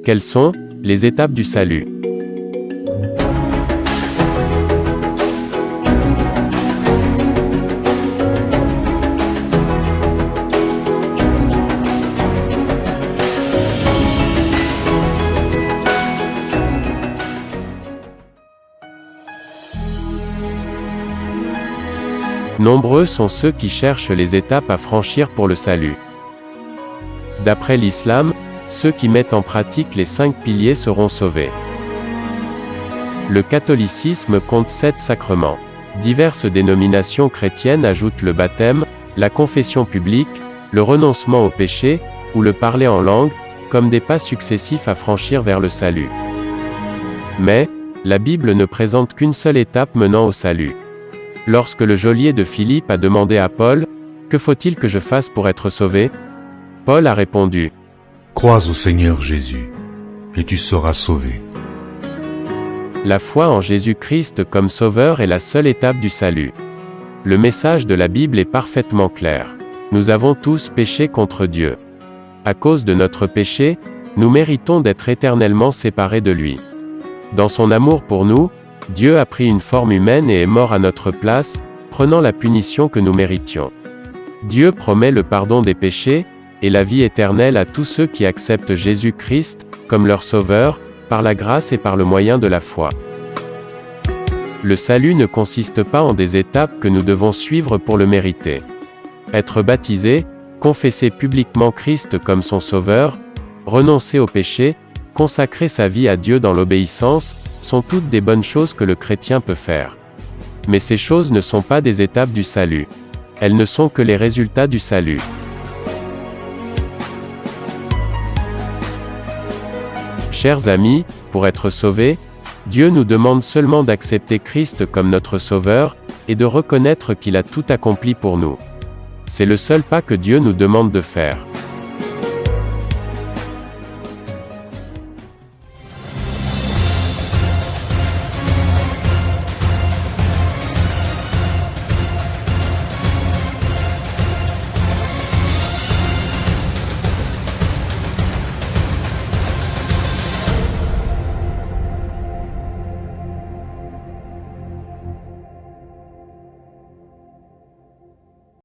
Quelles sont les étapes du salut? Nombreux sont ceux qui cherchent les étapes à franchir pour le salut. D'après l'islam, ceux qui mettent en pratique les 5 piliers seront sauvés. Le catholicisme compte 7 sacrements. Diverses dénominations chrétiennes ajoutent le baptême, la confession publique, le renoncement au péché, ou le parler en langue, comme des pas successifs à franchir vers le salut. Mais, la Bible ne présente qu'une seule étape menant au salut. Lorsque le geôlier de Philippe a demandé à Paul, « Que faut-il que je fasse pour être sauvé ?» Paul a répondu, « Crois au Seigneur Jésus, et tu seras sauvé. » La foi en Jésus-Christ comme Sauveur est la seule étape du salut. Le message de la Bible est parfaitement clair. Nous avons tous péché contre Dieu. À cause de notre péché, nous méritons d'être éternellement séparés de lui. Dans son amour pour nous, Dieu a pris une forme humaine et est mort à notre place, prenant la punition que nous méritions. Dieu promet le pardon des péchés, et la vie éternelle à tous ceux qui acceptent Jésus-Christ, comme leur Sauveur, par la grâce et par le moyen de la foi. Le salut ne consiste pas en des étapes que nous devons suivre pour le mériter. Être baptisé, confesser publiquement Christ comme son Sauveur, renoncer au péché, consacrer sa vie à Dieu dans l'obéissance, sont toutes des bonnes choses que le chrétien peut faire. Mais ces choses ne sont pas des étapes du salut. Elles ne sont que les résultats du salut. Chers amis, pour être sauvés, Dieu nous demande seulement d'accepter Christ comme notre Sauveur, et de reconnaître qu'il a tout accompli pour nous. C'est le seul pas que Dieu nous demande de faire.